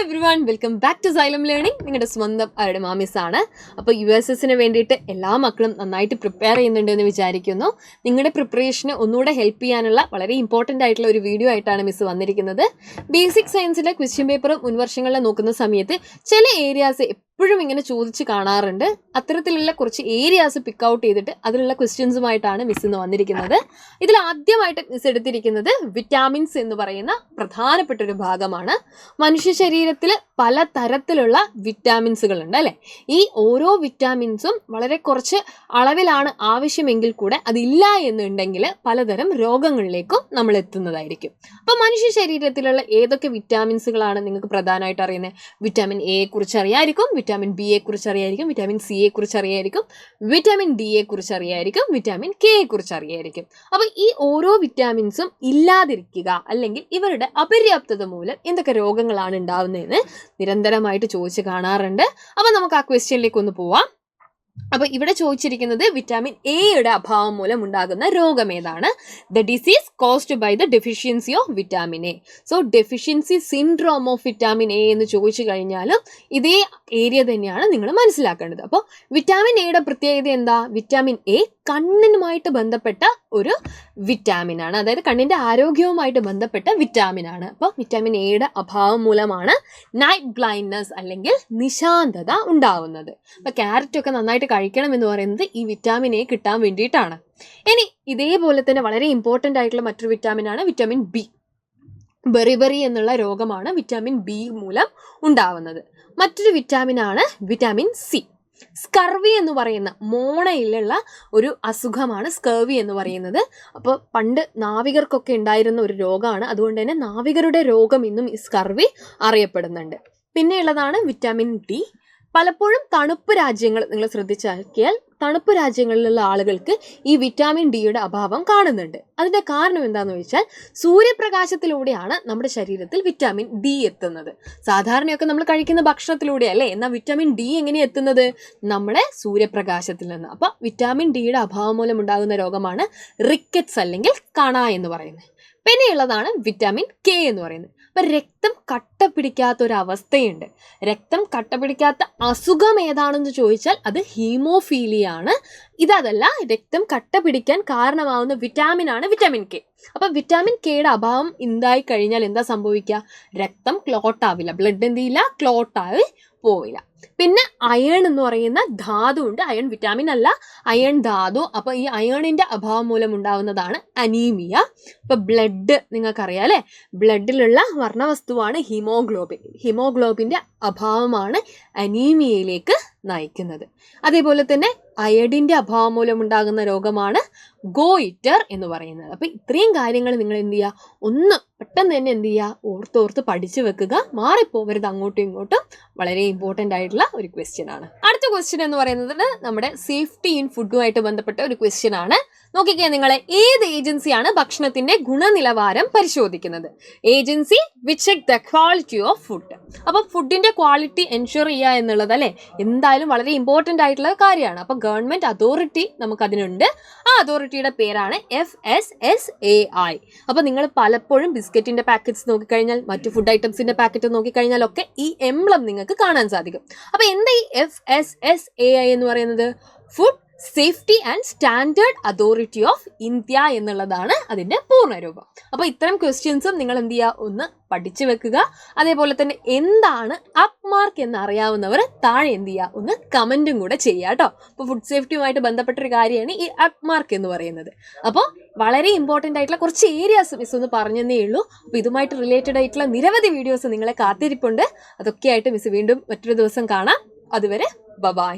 everyone, welcome back to Xylem Learning. നിങ്ങളുടെ സ്വന്തം അവരുടെ മാമിസ് ആണ്. അപ്പോൾ USSന് വേണ്ടിയിട്ട് എല്ലാ മക്കളും നന്നായിട്ട് പ്രിപ്പയർ ചെയ്യുന്നുണ്ടെന്ന് വിചാരിക്കുന്നു. നിങ്ങളുടെ പ്രിപ്പറേഷന് ഒന്നുകൂടെ ഹെൽപ്പ് ചെയ്യാനുള്ള വളരെ ഇമ്പോർട്ടൻ്റ് ആയിട്ടുള്ള ഒരു വീഡിയോ ആയിട്ടാണ് മിസ് വന്നിരിക്കുന്നത്. ബേസിക് സയൻസിലെ ക്വസ്റ്റ്യൻ പേപ്പർ മുൻവർഷങ്ങളിൽ നോക്കുന്ന സമയത്ത് ചില ഏരിയാസ് എപ്പോഴും ഇങ്ങനെ ചോദിച്ച് കാണാറുണ്ട്. അത്തരത്തിലുള്ള കുറച്ച് ഏരിയാസ് പിക്ക് ഔട്ട് ചെയ്തിട്ട് അതിലുള്ള ക്വസ്റ്റ്യൻസുമായിട്ടാണ് മിസ് ഇന്ന് വന്നിരിക്കുന്നത്. ഇതിൽ ആദ്യമായിട്ട് മിസ് എടുത്തിരിക്കുന്നത് വിറ്റാമിൻസ് എന്ന് പറയുന്ന പ്രധാനപ്പെട്ട ഒരു ഭാഗമാണ്. മനുഷ്യ ശരീരത്തിൽ പല തരത്തിലുള്ള വിറ്റാമിൻസുകൾ ഉണ്ട് അല്ലേ. ഈ ഓരോ വിറ്റാമിൻസും വളരെ കുറച്ച് അളവിലാണ് ആവശ്യമെങ്കിൽ കൂടെ അതില്ല എന്നുണ്ടെങ്കിൽ പലതരം രോഗങ്ങളിലേക്കും നമ്മൾ എത്തുന്നതായിരിക്കും. അപ്പം മനുഷ്യ ശരീരത്തിലുള്ള ഏതൊക്കെ വിറ്റാമിൻസുകളാണ് നിങ്ങൾക്ക് പ്രധാനമായിട്ട് അറിയുന്നത്? വിറ്റാമിൻ എയെ കുറിച്ച് അറിയായിരിക്കും, വിറ്റാമിൻ ബിയെ കുറിച്ച് അറിയായിരിക്കും, വിറ്റാമിൻ സിയെ കുറിച്ച് അറിയായിരിക്കും, വിറ്റാമിൻ ഡിയെ കുറിച്ച് അറിയായിരിക്കും, വിറ്റാമിൻ കെയെ കുറിച്ച് അറിയായിരിക്കും. അപ്പോൾ ഈ ഓരോ വിറ്റാമിൻസും ഇല്ലാതിരിക്കുക അല്ലെങ്കിൽ ഇവരുടെ അപര്യാപ്തത മൂലം എന്തൊക്കെ രോഗങ്ങളാണ് ഉണ്ടാവുന്നതെന്ന് നിരന്തരമായിട്ട് ചോദിച്ച് കാണാറുണ്ട്. അപ്പോൾ നമുക്ക് ആ ക്വസ്റ്റ്യനിലേക്ക് ഒന്ന് പോവാം. അപ്പോൾ ഇവിടെ ചോദിച്ചിരിക്കുന്നത് വിറ്റാമിൻ എയുടെ അഭാവം മൂലം ഉണ്ടാകുന്ന രോഗം ഏതാണ്? The disease caused by the deficiency of vitamin A. So deficiency syndrome of vitamin A എന്ന് ചോദിച്ചു കഴിഞ്ഞാലും ഇതേ ഏരിയ തന്നെയാണ് നിങ്ങൾ മനസ്സിലാക്കേണ്ടത്. അപ്പോൾ വിറ്റാമിൻ എയുടെ പ്രത്യേകത എന്താ? വിറ്റാമിൻ എ കണ്ണിനുമായിട്ട് ബന്ധപ്പെട്ട ഒരു വിറ്റാമിൻ ആണ്, അതായത് കണ്ണിൻ്റെ ആരോഗ്യവുമായിട്ട് ബന്ധപ്പെട്ട വിറ്റാമിൻ ആണ്. അപ്പോൾ വിറ്റാമിൻ എയുടെ അഭാവം മൂലമാണ് നൈറ്റ് ബ്ലൈൻഡ്നെസ് അല്ലെങ്കിൽ നിശാന്തത ഉണ്ടാവുന്നത്. അപ്പോൾ ക്യാരറ്റൊക്കെ നന്നായിട്ട് കഴിക്കണം എന്ന് പറയുന്നത് ഈ വിറ്റാമിൻ എ കിട്ടാൻ വേണ്ടിയിട്ടാണ്. ഇനി ഇതേപോലെ തന്നെ വളരെ ഇമ്പോർട്ടൻ്റ് ആയിട്ടുള്ള മറ്റൊരു വിറ്റാമിനാണ് വിറ്റാമിൻ ബി. ബെറിബെറി എന്നുള്ള രോഗമാണ് വിറ്റാമിൻ ബി മൂലം ഉണ്ടാവുന്നത്. മറ്റൊരു വിറ്റാമിനാണ് വിറ്റാമിൻ സി. സ്കർവി എന്ന് പറയുന്ന മോണയിലുള്ള ഒരു അസുഖമാണ് സ്കർവി എന്ന് പറയുന്നത്. അപ്പോൾ പണ്ട് നാവികർക്കൊക്കെ ഉണ്ടായിരുന്ന ഒരു രോഗമാണ്, അതുകൊണ്ട് തന്നെ നാവികരുടെ രോഗം ഇന്നും ഈ സ്കർവി അറിയപ്പെടുന്നുണ്ട്. പിന്നെ ഉള്ളതാണ് വിറ്റാമിൻ ഡി. പലപ്പോഴും തണുപ്പ് രാജ്യങ്ങൾ നിങ്ങൾ ശ്രദ്ധിച്ചാൽ തണുപ്പ് രാജ്യങ്ങളിലുള്ള ആളുകൾക്ക് ഈ വിറ്റാമിൻ ഡിയുടെ അഭാവം കാണുന്നുണ്ട്. അതിൻ്റെ കാരണം എന്താണെന്ന് ചോദിച്ചാൽ സൂര്യപ്രകാശത്തിലൂടെയാണ് നമ്മുടെ ശരീരത്തിൽ വിറ്റാമിൻ ഡി എത്തുന്നത്. സാധാരണയൊക്കെ നമ്മൾ കഴിക്കുന്ന ഭക്ഷണത്തിലൂടെ അല്ലേ, എന്നാൽ വിറ്റാമിൻ ഡി എങ്ങനെയാണ് എത്തുന്നത്? നമ്മുടെ സൂര്യപ്രകാശത്തിൽ നിന്ന്. അപ്പോൾ വിറ്റാമിൻ ഡിയുടെ അഭാവം മൂലം ഉണ്ടാകുന്ന രോഗമാണ് റിക്കറ്റ്സ് അല്ലെങ്കിൽ കണ എന്ന് പറയുന്നത്. പിന്നെയുള്ളതാണ് വിറ്റാമിൻ കെ എന്ന് പറയുന്നത്. അപ്പം രക്തം കട്ട പിടിക്കാത്തൊരവസ്ഥയുണ്ട്. രക്തം കട്ട പിടിക്കാത്ത അസുഖം ഏതാണെന്ന് ചോദിച്ചാൽ അത് ഹീമോഫീലിയ ആണ്. ഇതല്ല, രക്തം കട്ട പിടിക്കാൻ കാരണമാവുന്ന വിറ്റാമിനാണ് വിറ്റാമിൻ കെ. അപ്പം വിറ്റാമിൻ കെയുടെ അഭാവം ഉണ്ടായി കഴിഞ്ഞാൽ എന്താ സംഭവിക്കുക? രക്തം ക്ലോട്ട് ആവില്ല, ബ്ലഡ് എന്ത് ചെയ്യില്ല, ക്ലോട്ടായി പോവില്ല. പിന്നെ അയൺ എന്ന് പറയുന്ന ധാതു ഉണ്ട്. അയൺ വിറ്റാമിൻ അല്ല, അയൺ ധാതു. അപ്പോൾ ഈ അയണിൻ്റെ അഭാവം മൂലം ഉണ്ടാവുന്നതാണ് അനീമിയ. ഇപ്പോൾ ബ്ലഡ് നിങ്ങൾക്കറിയാം അല്ലേ, ബ്ലഡിലുള്ള വർണ്ണവസ്തുവാണ് ഹീമോഗ്ലോബിൻ. ഹീമോഗ്ലോബിൻ്റെ അഭാവമാണ് അനീമിയയിലേക്ക് നയിക്കുന്നത്. അതേപോലെ തന്നെ അയഡിൻ്റെ അഭാവം മൂലം ഉണ്ടാകുന്ന രോഗമാണ് ഗോയിറ്റർ എന്ന് പറയുന്നത്. അപ്പോൾ ഇത്രയും കാര്യങ്ങൾ നിങ്ങൾ എന്ത് ചെയ്യുക, ഒന്ന് പെട്ടെന്ന് തന്നെ എന്ത് ചെയ്യുക, ഓർത്തോർത്ത് പഠിച്ചു വെക്കുക, മാറിപ്പോവരുത് അങ്ങോട്ടും ഇങ്ങോട്ടും. വളരെ ഇമ്പോർട്ടൻ്റ് ആയിട്ടുള്ള ഒരു ക്വസ്റ്റ്യൻ ആണ്. അടുത്ത ക്വസ്റ്റ്യൻ എന്ന് പറയുന്നത് നമ്മുടെ സേഫ്റ്റി ഇൻ ഫുഡുമായിട്ട് ബന്ധപ്പെട്ട ഒരു ക്വസ്റ്റ്യൻ ആണ്. നോക്കിക്കേ, നിങ്ങളെ ഏത് ഏജൻസിയാണ് ഭക്ഷണത്തിന്റെ ഗുണനിലവാരം പരിശോധിക്കുന്നത്? Agency which check the quality of food. അപ്പോൾ ഫുഡിന്റെ ക്വാളിറ്റി എൻഷുർ ചെയ്യുക എന്നുള്ളത് അല്ലേ എന്തായാലും വളരെ ഇമ്പോർട്ടൻ്റ് ആയിട്ടുള്ള കാര്യമാണ്. അപ്പോൾ ഗവൺമെന്റ് അതോറിറ്റി നമുക്കതിനുണ്ട്. ആ അതോറിറ്റിയുടെ പേരാണ് FSSAI. അപ്പോൾ നിങ്ങൾ പലപ്പോഴും ബിസ്ക്കറ്റിന്റെ പാക്കറ്റ്സ് നോക്കിക്കഴിഞ്ഞാൽ, മറ്റു ഫുഡ് ഐറ്റംസിന്റെ പാക്കറ്റ് നോക്കിക്കഴിഞ്ഞാൽ ഒക്കെ ഈ എംബ്ലം നിങ്ങൾക്ക് കാണാൻ സാധിക്കും. അപ്പോൾ എന്താ ഈ FSSAI എന്ന് പറയുന്നത്? Food safety and standard authority of India എന്നുള്ളതാണ് അതിൻ്റെ പൂർണ്ണരൂപം. അപ്പോൾ ഇത്തരം ക്വസ്റ്റ്യൻസും നിങ്ങൾ എന്ത് ചെയ്യുക, ഒന്ന് പഠിച്ചു വെക്കുക. അതേപോലെ തന്നെ എന്താണ് അപ്പ് മാർക്ക് എന്ന് അറിയാവുന്നവർ താഴെ എന്ത് ചെയ്യുക, ഒന്ന് കമൻറ്റും കൂടെ ചെയ്യുക കേട്ടോ. അപ്പോൾ ഫുഡ് സേഫ്റ്റിയുമായിട്ട് ബന്ധപ്പെട്ടൊരു കാര്യമാണ് ഈ അപ്പ് മാർക്ക് എന്ന് പറയുന്നത്. അപ്പോൾ വളരെ ഇമ്പോർട്ടൻ്റ് ആയിട്ടുള്ള കുറച്ച് ഏരിയാസ് മിസ് ഒന്ന് പറഞ്ഞതേ ഉള്ളൂ. അപ്പോൾ ഇതുമായിട്ട് റിലേറ്റഡ് ആയിട്ടുള്ള നിരവധി വീഡിയോസ് നിങ്ങളെ കാത്തിരിപ്പുണ്ട്. അതൊക്കെ ആയിട്ട് മിസ് വീണ്ടും മറ്റൊരു ദിവസം കാണാം. അതുവരെ ബൈ.